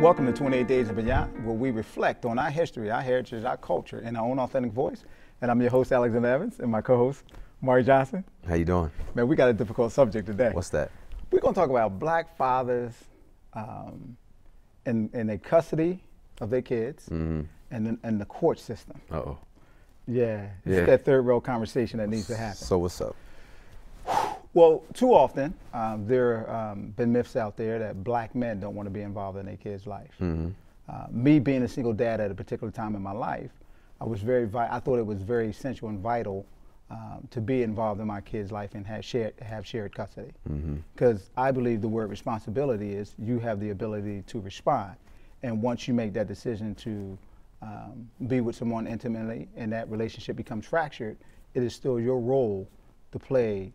Welcome to 28 Days and Beyond, where we reflect on our history, our heritage, our culture in our own authentic voice. And I'm your host, Alexander Evans, and my co-host, Mari Johnson. How you doing? Man, we got a difficult subject today. What's that? We're going to talk about black fathers in the custody of their kids and the court system. Uh-oh. Yeah, it's that third rail conversation that needs to happen. So what's up? Well, too often, there have been myths out there that black men don't want to be involved in their kids' life. Me being a single dad at a particular time in my life, I thought it was very essential and vital to be involved in my kids' life and have shared custody. Because I believe the word responsibility is you have the ability to respond. And once you make that decision to be with someone intimately and that relationship becomes fractured, it is still your role to play,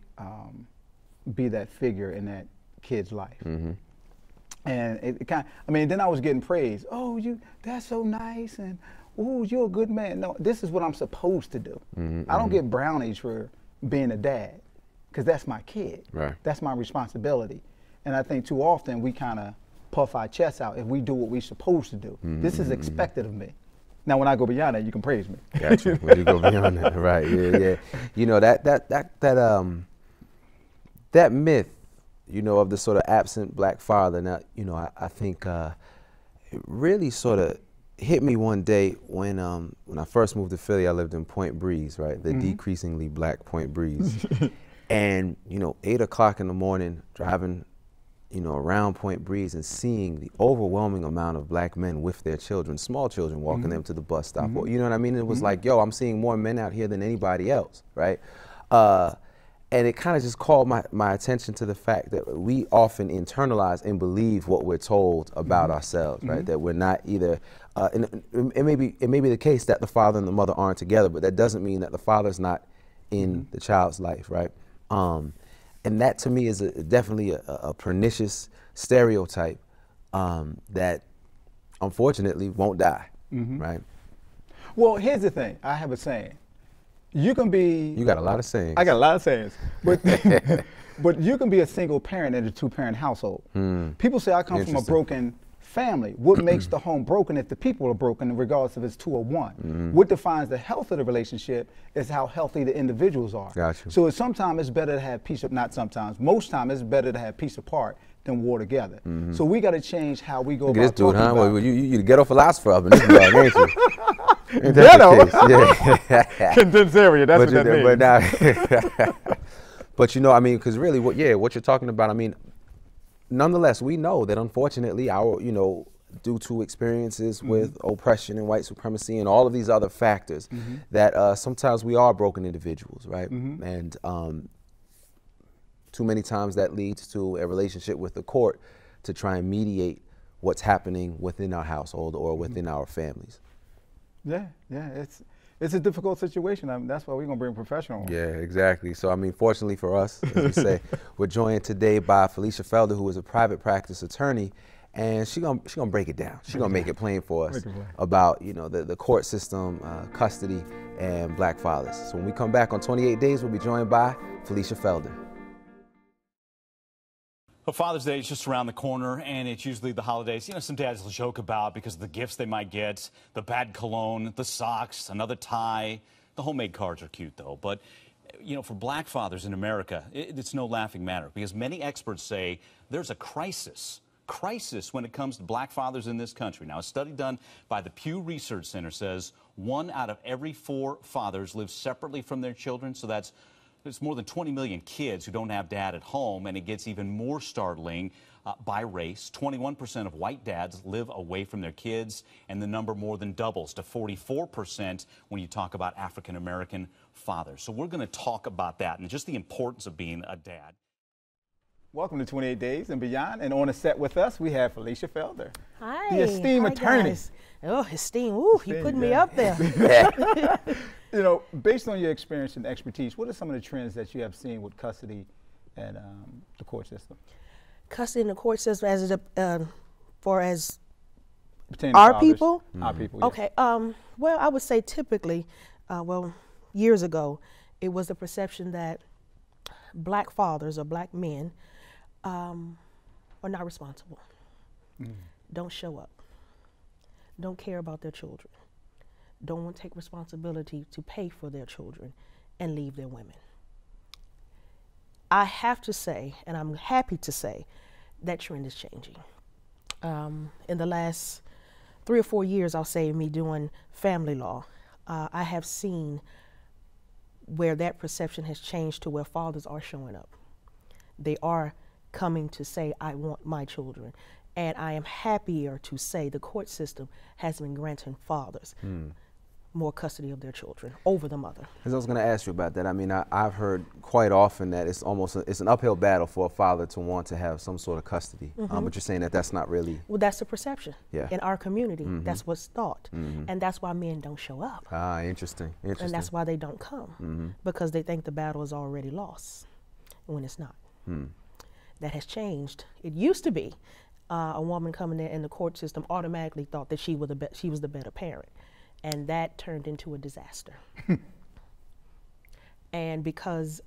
be that figure in that kid's life. And it kind of, I mean, then I was getting praised. Oh, that's so nice, and oh, you're a good man. No, this is what I'm supposed to do. I don't get brownies for being a dad, because that's my kid. Right. That's my responsibility. And I think too often we kind of puff our chests out if we do what we're supposed to do. This is expected of me. Now, when I go beyond that, you can praise me. Gotcha. When you go beyond that, right? Yeah. You know that myth, of the sort of absent black father. Now, I think it really sort of hit me one day when I first moved to Philly. I lived in Point Breeze, right? The decreasingly black Point Breeze, and 8 o'clock in the morning, driving around Point Breeze and seeing the overwhelming amount of black men with their children, small children, walking them to the bus stop. Or, you know what I mean? It was like, yo, I'm seeing more men out here than anybody else, right? And it kind of just called my attention to the fact that we often internalize and believe what we're told about ourselves, right? That we're not either, and it may be the case that the father and the mother aren't together, but that doesn't mean that the father's not in the child's life, right? And that to me is definitely a pernicious stereotype that unfortunately won't die, right? Well, here's the thing. I have a saying. You can be... You got a lot of sayings. I got a lot of sayings. But, but you can be a single parent in a two-parent household. People say I come from a broken family. What makes the home broken if the people are broken, regardless if it's two or one? What defines the health of the relationship is how healthy the individuals are. Gotcha. So sometimes it's better to have peace, not sometimes, most times it's better to have peace apart than war together. So we got to change how we go Look about at this dude, huh? about Well, you the ghetto philosopher up in this blog, ain't you? Ain't Ghetto? Yeah. Condensed area, that's what that means. But I mean, because really, what you're talking about, I mean, nonetheless, we know that unfortunately, due to experiences with oppression and white supremacy and all of these other factors, that sometimes we are broken individuals, right? And too many times that leads to a relationship with the court to try and mediate what's happening within our household or within our families. Yeah, it's a difficult situation. That's why we're gonna bring a professional on. Yeah, exactly. So I mean, fortunately for us, as we say, we're joined today by Felicia Felder, who is a private practice attorney, and she's gonna break it down. She's gonna make it plain for us about the court system, custody, and black fathers. So when we come back on 28 Days, we'll be joined by Felicia Felder. Well, Father's Day is just around the corner, and it's usually the holidays. Some dads will joke about because of the gifts they might get, the bad cologne, the socks, another tie. The homemade cards are cute, though. But, for black fathers in America, it's no laughing matter because many experts say there's a crisis when it comes to black fathers in this country. Now, a study done by the Pew Research Center says 1 out of every 4 fathers live separately from their children, so there's more than 20 million kids who don't have dad at home, and it gets even more startling by race. 21% of white dads live away from their kids, and the number more than doubles to 44% when you talk about African-American fathers. So we're going to talk about that and just the importance of being a dad. Welcome to 28 Days and Beyond, and on the set with us, we have Felicia Felder. Hi. The esteemed attorney. Guys. Oh, esteemed. Ooh, he put me up there. Based on your experience and expertise, what are some of the trends that you have seen with custody and the court system? Custody in the court system as Pertaining our to people? Our people, yes. Okay. Well, I would say typically, years ago, it was the perception that black fathers or black men are not responsible. Don't show up. Don't care about their children. Don't want to take responsibility to pay for their children and leave their women. I have to say, and I'm happy to say, that trend is changing. In the last 3 or 4 years, I'll say, me doing family law, I have seen where that perception has changed to where fathers are showing up. They are coming to say, I want my children. And I am happier to say the court system has been granting fathers more custody of their children over the mother. Because I was going to ask you about that. I mean, I've heard quite often that it's almost it's an uphill battle for a father to want to have some sort of custody. But you're saying that that's not really. Well, that's the perception. Yeah. In our community, that's what's thought. And that's why men don't show up. Ah, interesting. Interesting. And that's why they don't come, because they think the battle is already lost when it's not. That has changed. It used to be a woman coming in the court system automatically thought that she was the better parent. And that turned into a disaster. And because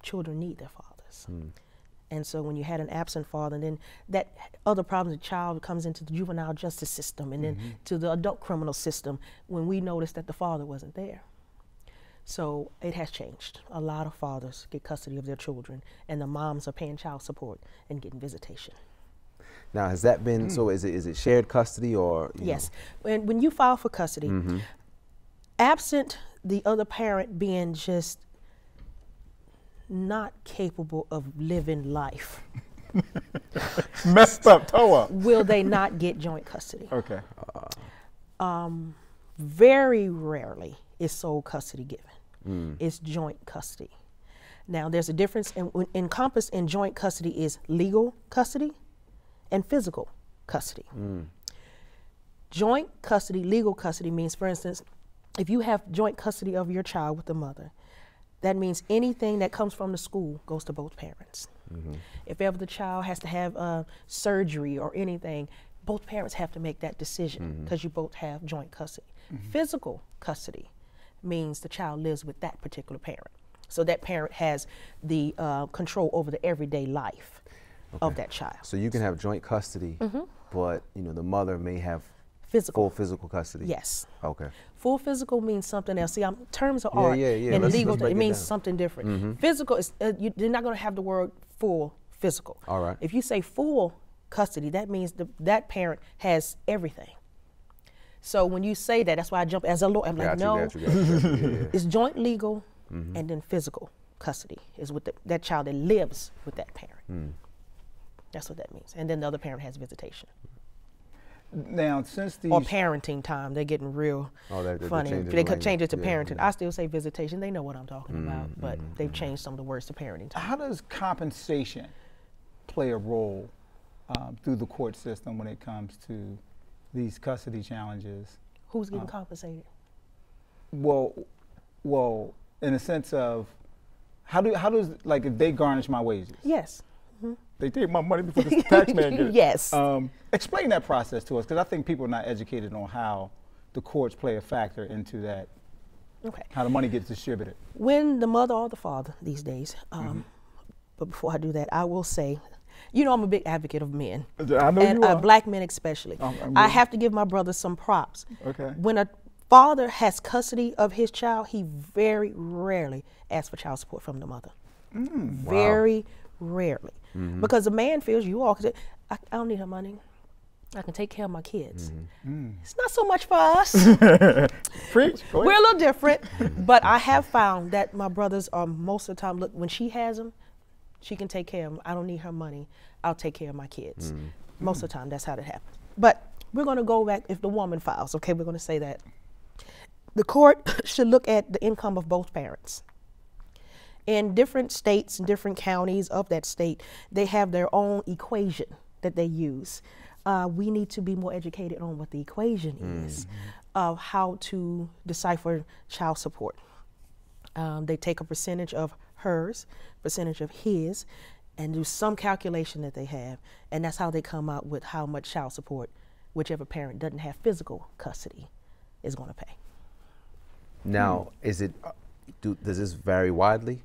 children need their fathers. And so when you had an absent father, and then that other problem, the child comes into the juvenile justice system and then to the adult criminal system when we noticed that the father wasn't there. So it has changed. A lot of fathers get custody of their children, and the moms are paying child support and getting visitation. Now, has that been, so is it shared custody or? Yes. When you file for custody, absent the other parent being just not capable of living life, Messed up, toe up. will they not get joint custody? Okay. Very rarely is sole custody given. It's joint custody. Now, there's a difference. Encompassed in joint custody is legal custody and physical custody. Joint custody, legal custody means, for instance, if you have joint custody of your child with the mother, that means anything that comes from the school goes to both parents. If ever the child has to have surgery or anything, both parents have to make that decision because you both have joint custody. Physical custody means the child lives with that particular parent. So that parent has the control over the everyday life of that child. So you can have joint custody, but the mother may have Physical. full physical custody. Yes. Okay. Full physical means something else. See, terms of art and Let's legal, break it means down. something different. Physical is, you're not going to have the word full physical. All right. If you say full custody, that means that parent has everything. So when you say that, that's why I jump as a lawyer. I'm like, no, it's joint legal and then physical custody is with that child that lives with that parent. That's what that means. And then the other parent has visitation. Now, since these Or parenting time, they're getting real funny. They could change it to parenting. I still say visitation. They know what I'm talking about, but they've changed some of the words to parenting time. how does compensation play a role through the court system when it comes to these custody challenges? Who's getting compensated? Well, in the sense of how does, like, if they garnish my wages? Yes. They take my money before the tax man gets it. Yes. Explain that process to us, because I think people are not educated on how the courts play a factor into that, Okay. how the money gets distributed. When the mother or the father these days, but before I do that, I will say, I'm a big advocate of men. I know and you are. Black men especially. I have to give my brother some props. Okay. When a father has custody of his child, he very rarely asks for child support from the mother. Very rarely. Because the man feels I don't need her money. I can take care of my kids. It's not so much for us. Preach. Go ahead. We're a little different, but I have found that my brothers are most of the time, look, when she has them, she can take care of them. I don't need her money. I'll take care of my kids. Most of the time, that's how that happens. But we're going to go back if the woman files, okay? We're going to say that. The court should look at the income of both parents. In different states and different counties of that state, they have their own equation that they use. We need to be more educated on what the equation is of how to decipher child support. They take a percentage of hers, percentage of his, and do some calculation that they have, and that's how they come out with how much child support whichever parent doesn't have physical custody is going to pay. Now, does this vary widely?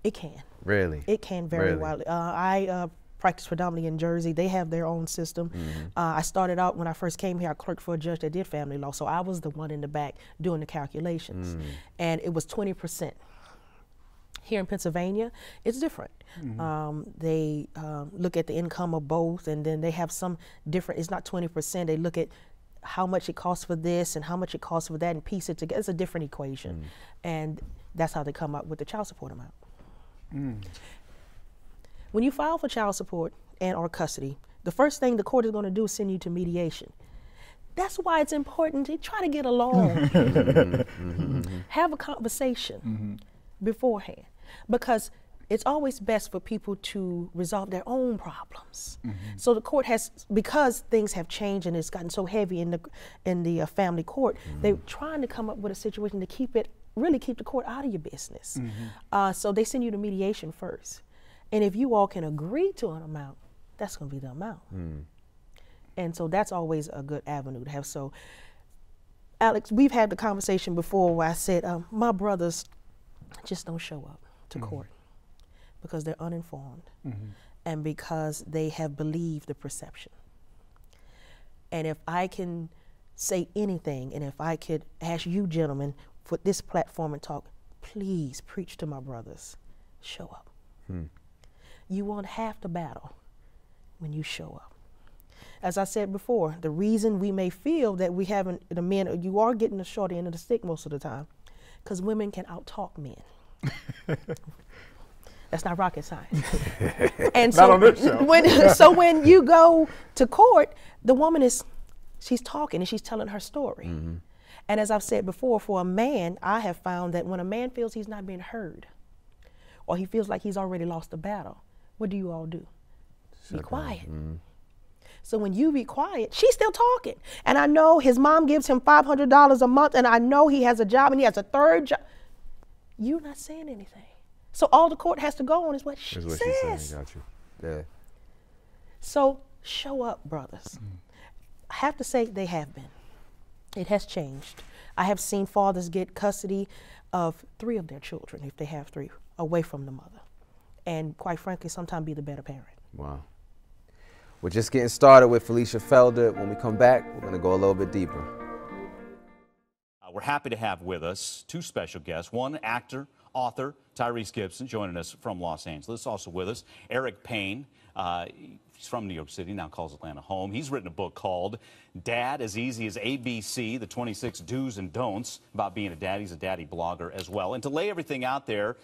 It can. Really? It can vary Really? wildly. I practice predominantly in Jersey. They have their own system. I started out when I first came here, I clerked for a judge that did family law, so I was the one in the back doing the calculations. And it was 20%. Here in Pennsylvania, it's different. They look at the income of both, and then they have some different, it's not 20%, they look at how much it costs for this and how much it costs for that and piece it together. It's a different equation. And that's how they come up with the child support amount. When you file for child support and or custody, the first thing the court is going to do is send you to mediation. That's why it's important to try to get along. Have a conversation beforehand, because it's always best for people to resolve their own problems. So the court has, because things have changed and it's gotten so heavy in the family court, they're trying to come up with a situation to keep it, really keep the court out of your business. So they send you to mediation first. And if you all can agree to an amount, that's going to be the amount. And so that's always a good avenue to have. So, Alex, we've had the conversation before where I said, my brothers just don't show up to court because they're uninformed and because they have believed the perception. And if I can say anything, and if I could ask you gentlemen for this platform and talk, please preach to my brothers, show up. You won't have to battle when you show up. As I said before, the reason we may feel that we haven't, the men, you are getting the short end of the stick most of the time, because women can out-talk men. That's not rocket science. And so, Not on this show. so when you go to court, the woman she's talking and she's telling her story. And as I've said before, for a man, I have found that when a man feels he's not being heard, or he feels like he's already lost the battle, what do you all do? Be quiet. So when you be quiet, she's still talking. And I know his mom gives him $500 a month, and I know he has a job and he has a third job. You're not saying anything. So all the court has to go on is what she says. She's saying. Got you. Yeah. So show up, brothers. I have to say they have been. It has changed. I have seen fathers get custody of 3 of their children, if they have 3, away from the mother. And quite frankly, sometimes be the better parent. Wow. We're just getting started with Felicia Felder. When we come back, we're going to go a little bit deeper. We're happy to have with us 2 special guests. One, actor, author, Tyrese Gibson, joining us from Los Angeles. Also with us, Eric Payne. He's from New York City, now calls Atlanta home. He's written a book called Dad as Easy as ABC, the 26 do's and don'ts about being a dad. He's a daddy blogger as well. And to lay everything out there,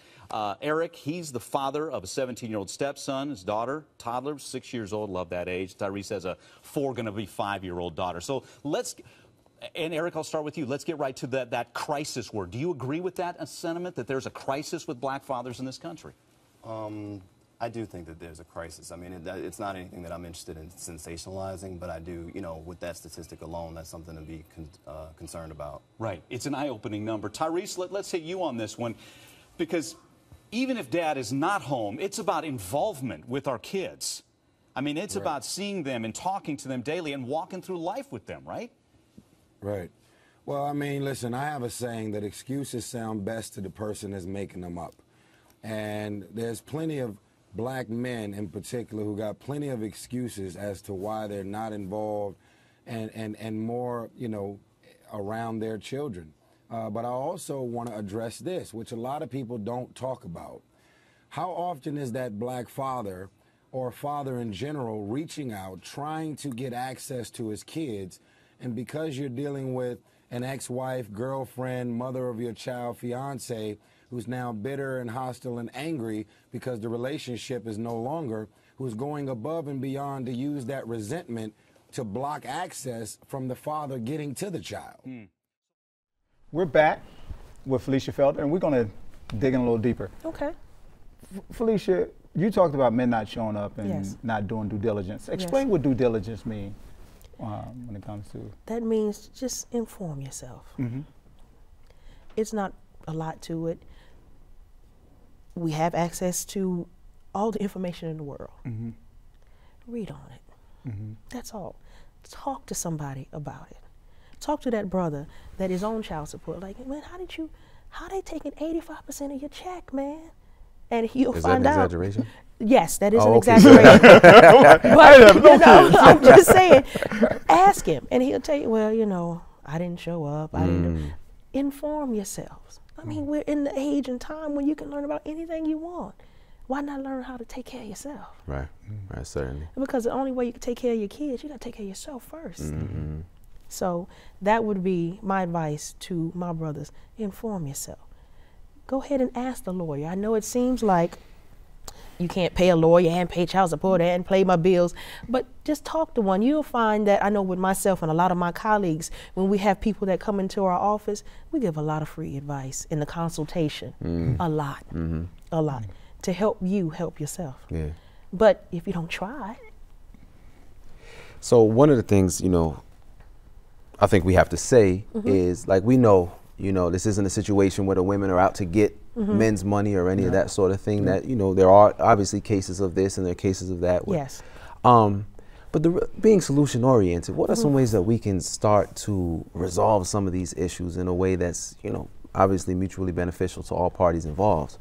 Eric, he's the father of a 17-year-old stepson. His daughter, toddler, 6 years old, love that age. Tyrese has a 4, gonna be 5-year-old daughter. So and Eric, I'll start with you. Let's get right to that crisis word. Do you agree with that sentiment, that there's a crisis with black fathers in this country? I do think that there's a crisis. I mean, it's not anything that I'm interested in sensationalizing, but I do, you know, with that statistic alone, that's something to be concerned about. Right. It's an eye-opening number. Tyrese, let's hit you on this one, because even if dad is not home, it's about involvement with our kids. I mean, it's about seeing them and talking to them daily and walking through life with them, right? Right. Well, I mean, listen, I have a saying that excuses sound best to the person that's making them up. And there's plenty of black men in particular who got plenty of excuses as to why they're not involved and more, you know, around their children. But I also want to address this, which a lot of people don't talk about. How often is that black father or father in general reaching out, trying to get access to his kids, and because you're dealing with an ex-wife, girlfriend, mother of your child, fiance, who's now bitter and hostile and angry because the relationship is no longer, who's going above and beyond to use that resentment to block access from the father getting to the child. We're back with Felicia Felder, and we're going to dig in a little deeper. Okay. Felicia, you talked about men not showing up and Yes. not doing due diligence. Explain what due diligence means when it comes to... That means just inform yourself. It's not a lot to it. We have access to all the information in the world. Read on it. That's all. Talk to somebody about it. Talk to that brother that is on child support. Like, man, how they taking 85% of your check, man? And you'll Is that find an out. exaggeration? Yes, that is an Oh, okay. exaggeration. But, you know, I'm just saying, ask him, and he'll tell you, well, you know, I didn't show up. I didn't. Inform yourselves. I mean, we're in the age and time when you can learn about anything you want. Why not learn how to take care of yourself? Right, right, certainly. Because the only way you can take care of your kids, you got to take care of yourself first. So that would be my advice to my brothers. Inform yourself. Go ahead and ask the lawyer. I know it seems like you can't pay a lawyer and pay child support and pay my bills, but just talk to one. You'll find that, I know with myself and a lot of my colleagues, when we have people that come into our office, we give a lot of free advice in the consultation, a lot, to help you help yourself. Yeah. But if you don't try. So one of the things, you know, I think we have to say is, like, we know, you know, this isn't a situation where the women are out to get men's money or any of that sort of thing. That, you know, there are obviously cases of this and there are cases of that. Yes. But being solution oriented, what are some ways that we can start to resolve some of these issues in a way that's, you know, obviously mutually beneficial to all parties involved?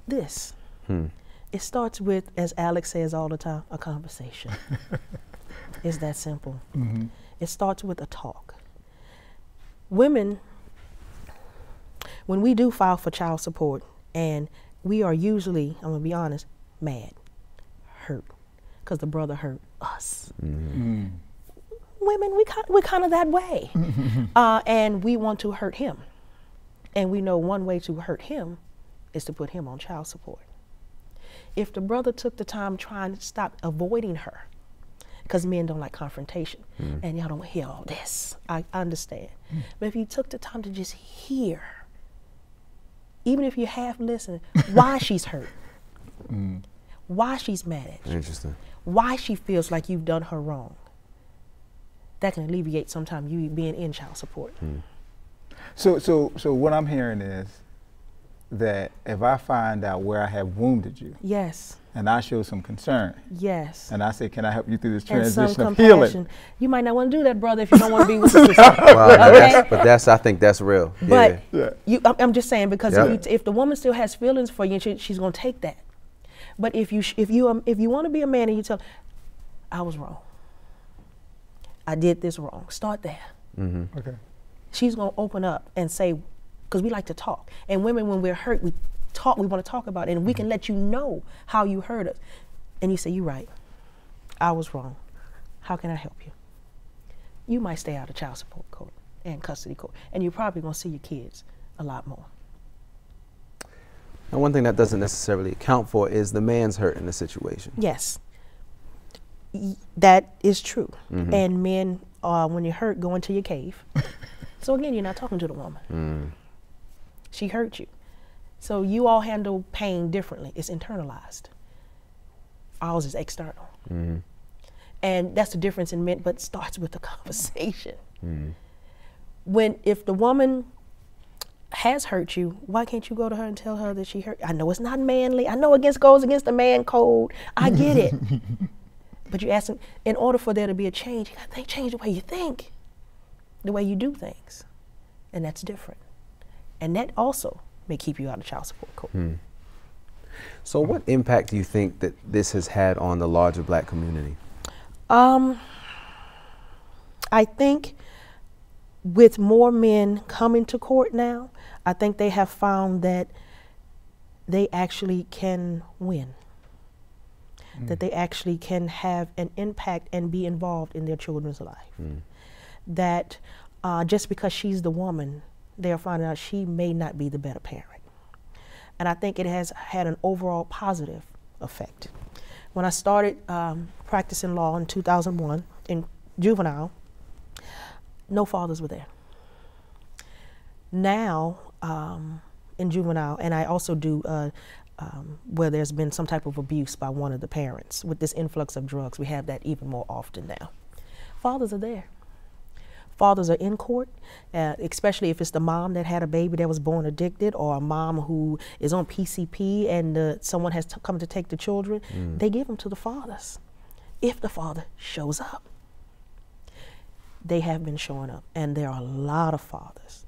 This. It starts with, as Alex says all the time, a conversation. It's that simple. It starts with a talk. Women, when we do file for child support, and we are usually, I'm gonna be honest, mad, hurt, because the brother hurt us. Women, we're kind of that way. And we want to hurt him. And we know one way to hurt him is to put him on child support. If the brother took the time trying to stop avoiding her, because men don't like confrontation, and y'all don't hear all this, I understand. But if you took the time to just hear, even if you half listen, why she's hurt, why she's mad at you, Interesting. why she feels like you've done her wrong, that can alleviate sometimes you being in child support. So what I'm hearing is that if I find out where I have wounded you, Yes. and I show some concern, Yes. and I say, can I help you through this And some transition of compassion. healing? You might not want to do that, brother, if you don't want to be with the sister. Wow, but that's, I think that's real. But Yeah. I'm just saying, because if the woman still has feelings for you, she's going to take that. But if you want to be a man and you tell, I was wrong, I did this wrong, start there. Okay. She's going to open up and say, because we like to talk. And women, when we're hurt, we want to talk about it, and we can let you know how you hurt us. And you say, you're right, I was wrong. How can I help you? You might stay out of child support court and custody court, and you're probably going to see your kids a lot more. And one thing that doesn't necessarily account for is the man's hurt in the situation. Yes, that is true. And men, when you're hurt, go into your cave. So again, you're not talking to the woman. She hurt you. So you all handle pain differently. It's internalized. Ours is external. And that's the difference in men, but it starts with the conversation. If the woman has hurt you, why can't you go to her and tell her that she hurt? I know it's not manly. I know it goes against the man code. I get it. But you ask them, in order for there to be a change, you got to change the way you think, the way you do things. And that's different. And that also may keep you out of child support court. So what impact do you think that this has had on the larger black community? I think with more men coming to court now, I think they have found that they actually can win, that they actually can have an impact and be involved in their children's life. That just because she's the woman, they're finding out she may not be the better parent. And I think it has had an overall positive effect. When I started practicing law in 2001 in juvenile, no fathers were there. Now, in juvenile, and I also do where there's been some type of abuse by one of the parents. With this influx of drugs, we have that even more often now. Fathers are there. Fathers are in court, especially if it's the mom that had a baby that was born addicted, or a mom who is on PCP and someone has come to take the children. They give them to the fathers. If the father shows up, they have been showing up, and there are a lot of fathers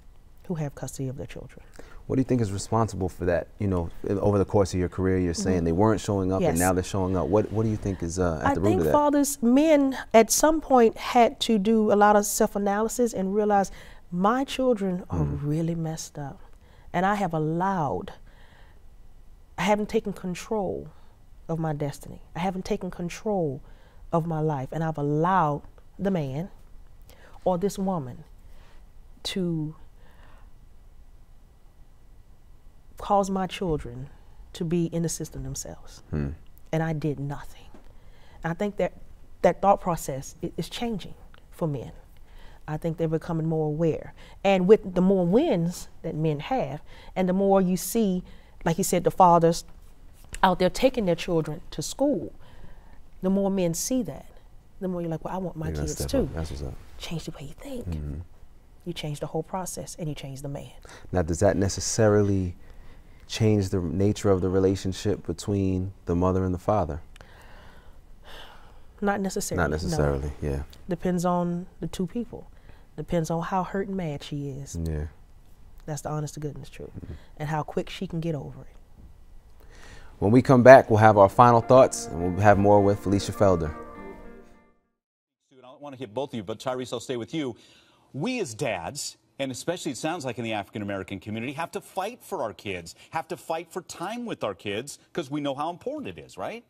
who have custody of their children. What do you think is responsible for that? You know, over the course of your career, you're saying they weren't showing up, Yes. and now they're showing up. What do you think is at I the root think of that? fathers, men at some point had to do a lot of self-analysis and realize my children are really messed up. And I haven't taken control of my destiny. I haven't taken control of my life. And I've allowed the man or this woman to cause my children to be in the system themselves. And I did nothing. And I think that thought process is changing for men. I think they're becoming more aware. And with the more wins that men have, and the more you see, like you said, the fathers out there taking their children to school, the more men see that, the more you're like, well, I want my You're gonna kids step too. up. That's what's up. Change the way you think. You change the whole process, and you change the man. Now, does that necessarily change the nature of the relationship between the mother and the father? Not necessarily. Not necessarily, No. yeah. Depends on the two people. Depends on how hurt and mad she is. Yeah. That's the honest to goodness truth. And how quick she can get over it. When we come back, we'll have our final thoughts, and we'll have more with Felicia Felder. I want to hit both of you, but Tyrese, I'll stay with you. We as dads, and especially it sounds like in the African-American community, have to fight for our kids, have to fight for time with our kids, because we know how important it is, right?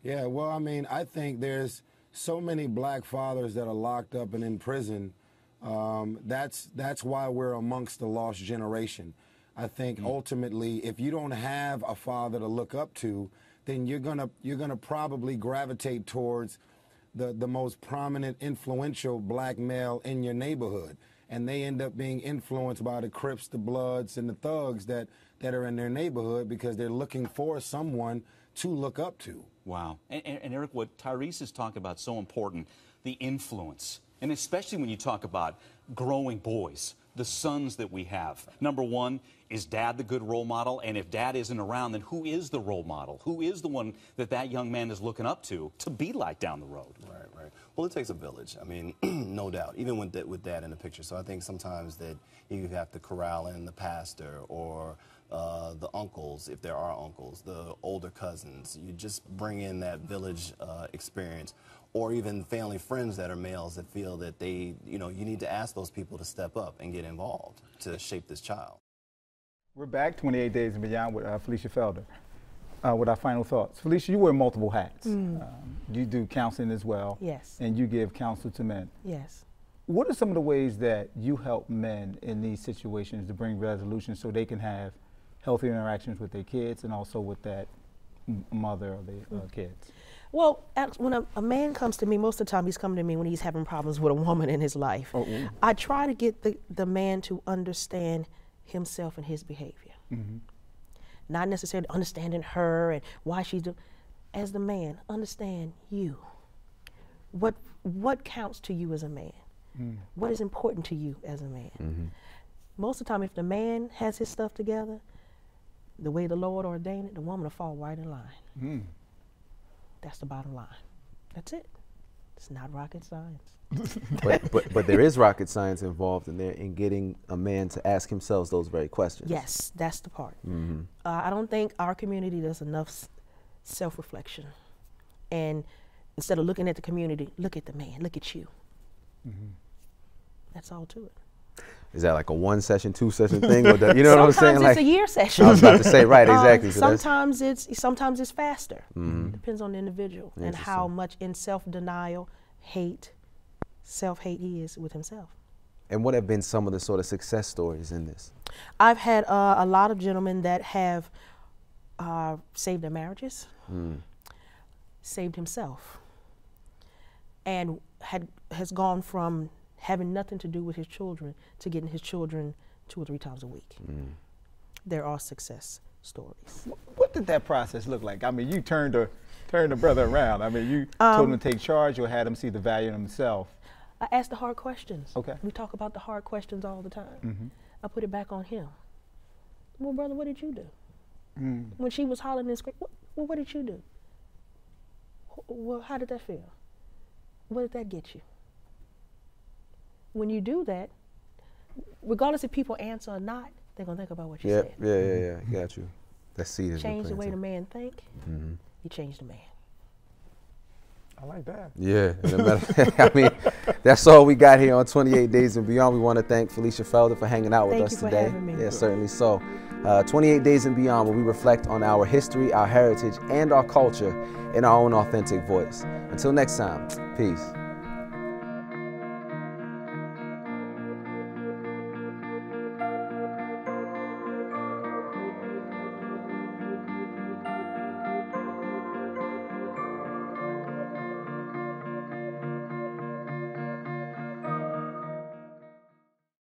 Yeah, well, I mean, I think there's so many black fathers that are locked up and in prison. That's why we're amongst the lost generation. I think ultimately, if you don't have a father to look up to, then you're gonna probably gravitate towards the most prominent, influential black male in your neighborhood, and they end up being influenced by the Crips, the Bloods, and the thugs that are in their neighborhood because they're looking for someone to look up to. Wow. And Eric, what Tyrese is talking about is so important, the influence. And especially when you talk about growing boys, the sons that we have. Number one, is dad the good role model? And if dad isn't around, then who is the role model? Who is the one that young man is looking up to be like down the road? Right. Well, it takes a village. I mean, no doubt, even with dad in the picture. So I think sometimes that you have to corral in the pastor or the uncles, if there are uncles, the older cousins. You just bring in that village experience, or even family friends that are males that feel that they, you need to ask those people to step up and get involved to shape this child. We're back, 28 Days and Beyond, with Felicia Felder, with our final thoughts. Felicia, you wear multiple hats. You do counseling as well. Yes. And you give counsel to men. Yes. What are some of the ways that you help men in these situations to bring resolution so they can have healthy interactions with their kids and also with that mother or their kids? Well, when a man comes to me, most of the time he's coming to me when he's having problems with a woman in his life. I try to get the man to understand himself and his behavior. Not necessarily understanding her and why she's doing. As the man, understand you. What counts to you as a man? What is important to you as a man? Most of the time, if the man has his stuff together, the way the Lord ordained it, the woman will fall right in line. That's the bottom line. That's it. It's not rocket science. but there is rocket science involved in getting a man to ask himself those very questions. Yes, that's the part. I don't think our community does enough self-reflection. And instead of looking at the community, look at the man, look at you. That's all to it. Is that like a 1 session, 2 session thing? Or you know what I'm saying? Sometimes it's a year session. I was about to say, right, exactly. Sometimes it's faster. Depends on the individual and how much in self-denial, self-hate he is with himself. And what have been some of the sort of success stories in this? I've had a lot of gentlemen that have saved their marriages, saved himself, and has gone from having nothing to do with his children to getting his children 2 or 3 times a week. There are success stories. What did that process look like? I mean, you turned the brother around. I mean, you told him to take charge or had him see the value in himself. I asked the hard questions. Okay. We talk about the hard questions all the time. I put it back on him. Well, brother, what did you do? When she was hollering and screaming, what did you do? Well, how did that feel? What did that get you? When you do that, regardless if people answer or not, they're going to think about what you Yep. said. Yeah. Got you. That seed is Change the way the man think, you change the man. I like that. Yeah, I mean, that's all we got here on 28 Days and Beyond. We want to thank Felicia Felder for hanging out with Thank us you for today. having me. Yeah, certainly so. 28 Days and Beyond, where we reflect on our history, our heritage, and our culture in our own authentic voice. Until next time, peace.